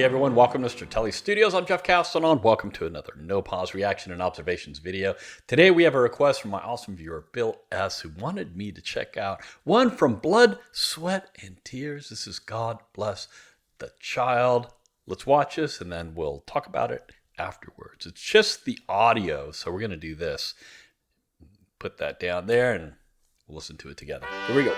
everyone, welcome to Stratele Studios. I'm Jeff Castanon. Welcome to another No Pause Reaction and Observations video. Today we have a request from my awesome viewer, Bill S., who wanted me to check out one from Blood, Sweat, and Tears. This is God Bless the Child. Let's watch this and then we'll talk about it afterwards. It's just the audio, so we're going to do this. Put that down there and we'll listen to it together. Here we go.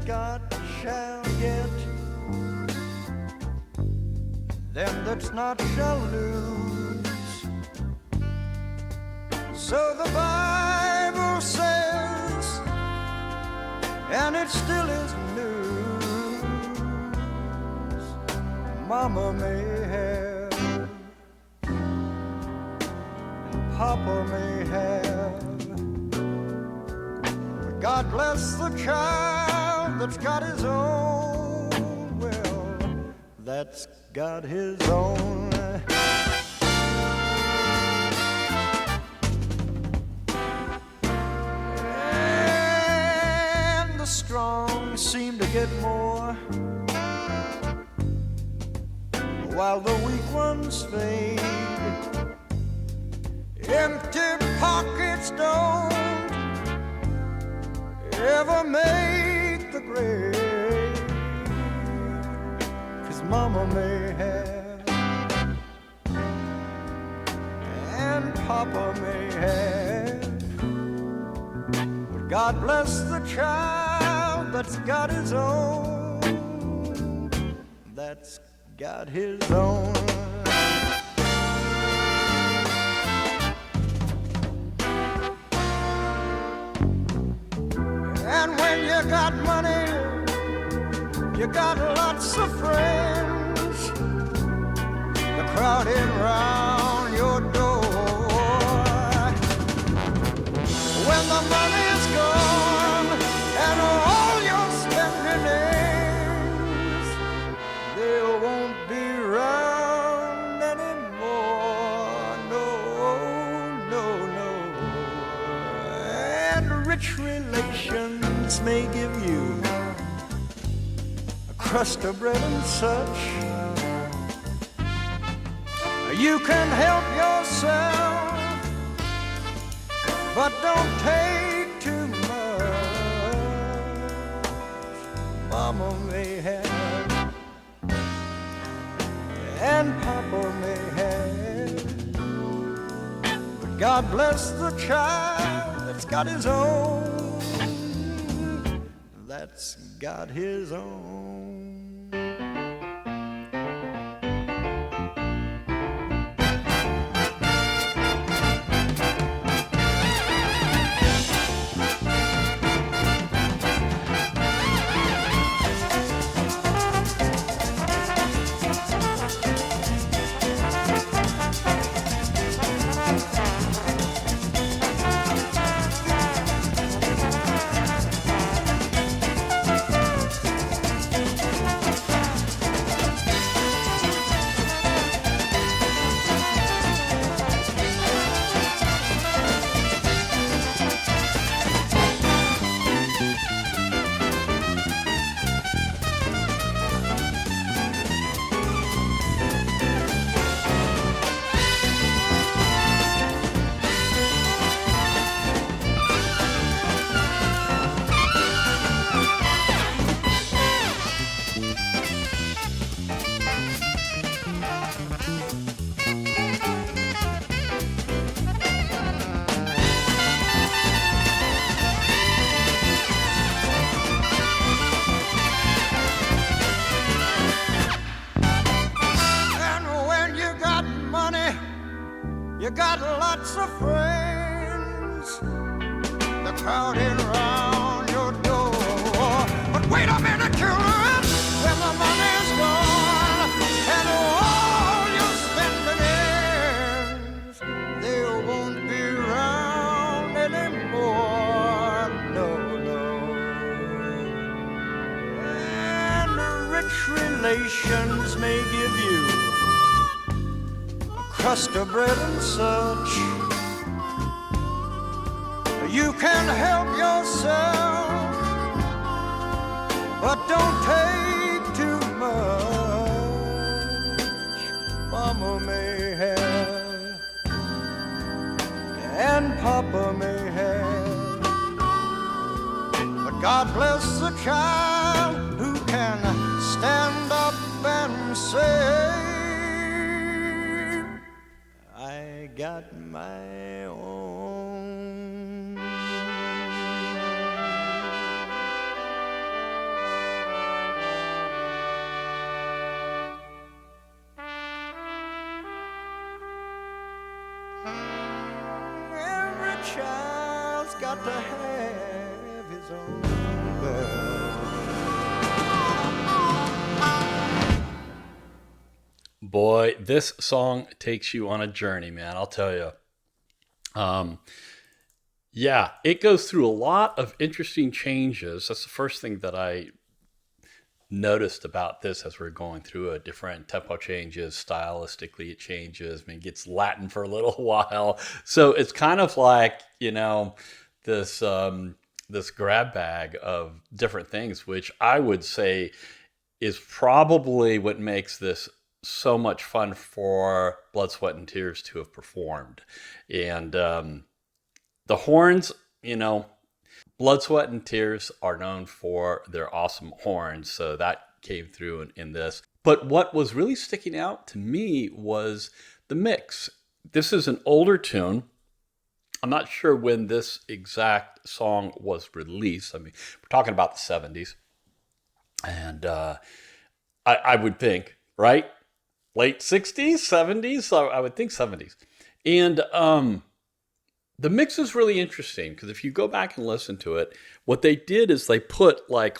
God shall get, them that's not shall lose. So the Bible says, and it still is news. Mama may have, and Papa may have, but God bless the child that's got his own. Well, that's got his own. And the strong seem to get more, while the weak ones fade. Empty pockets don't ever make the grave, 'cause Mama may have and Papa may have, but God bless the child that's got his own. That's got his own. And when you got money, you got lots of friends, they're crowding round your door. When the money's gone and all your spending ends, they won't be round anymore. No, no, no. And rich relations may give you a crust of bread and such. You can help yourself, but don't take too much. Mama may have and Papa may have, but God bless the child that's got his own. That's got his own. You got lots of friends, they're crowding around your door. But wait a minute, children, when the money's gone nations may give you a crust of bread and such. You can help yourself, but don't take too much. Mama may have, and Papa may have, but God bless the child who can stand up and say, I got my own. Every child's got to have his own bell. Boy, this song takes you on a journey, man. I'll tell you. Yeah, it goes through a lot of interesting changes. That's the first thing that I noticed about this as we're going through it. Different tempo changes, stylistically it changes. I mean, it gets Latin for a little while. So it's kind of like, this this grab bag of different things, which I would say is probably what makes this so much fun for Blood, Sweat, and Tears to have performed. And the horns, Blood, Sweat, and Tears are known for their awesome horns, so that came through in this. But what was really sticking out to me was the mix. This is an older tune. I'm not sure when this exact song was released. I mean, we're talking about the 70s. And I would think, right? Late 60s, 70s? So I would think 70s. And the mix is really interesting because if you go back and listen to it, what they did is they put like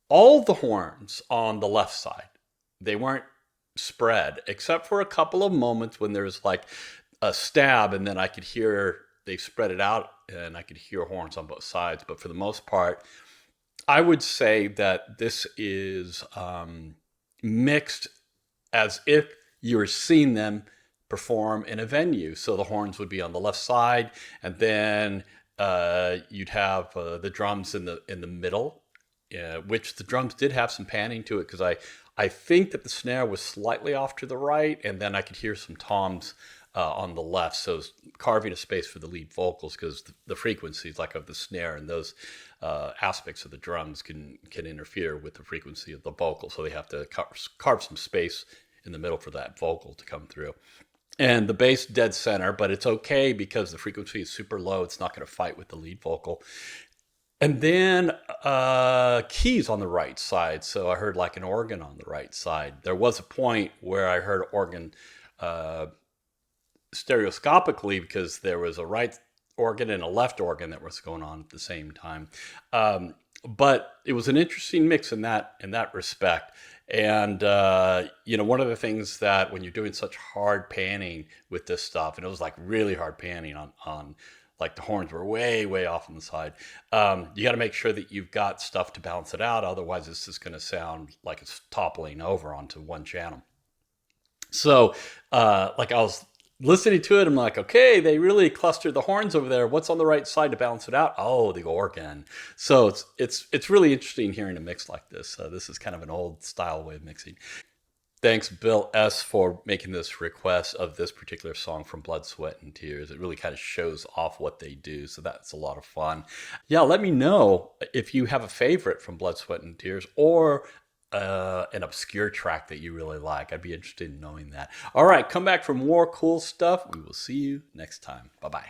all the horns on the left side. They weren't spread except for a couple of moments when there's like a stab and then I could hear they spread it out and I could hear horns on both sides. But for the most part, I would say that this is mixed as if you were seeing them perform in a venue. So the horns would be on the left side, and then you'd have the drums in the middle, which the drums did have some panning to it because I think that the snare was slightly off to the right, and then I could hear some toms on the left, so carving a space for the lead vocals because the frequencies like of the snare and those aspects of the drums can interfere with the frequency of the vocal, so they have to carve some space in the middle for that vocal to come through. And the bass dead center, but it's okay because the frequency is super low. It's not going to fight with the lead vocal. And then keys on the right side. So I heard like an organ on the right side. There was a point where I heard organ stereoscopically because there was a right organ and a left organ that was going on at the same time. But it was an interesting mix in that respect. And, one of the things that when you're doing such hard panning with this stuff, and it was like really hard panning on like the horns were way, way off on the side. You got to make sure that you've got stuff to balance it out. Otherwise, it's just going to sound like it's toppling over onto one channel. So, like I was listening to it, I'm like, okay, they really clustered the horns over there. What's on the right side to balance it out? Oh, the organ. So it's really interesting hearing a mix like this. This is kind of an old style way of mixing. Thanks, Bill S., for making this request of this particular song from Blood, Sweat, and Tears. It really kind of shows off what they do, so that's a lot of fun. Yeah, let me know if you have a favorite from Blood, Sweat, and Tears or an obscure track that you really like. I'd be interested in knowing that. All right, come back for more cool stuff. We will see you next time. Bye-bye.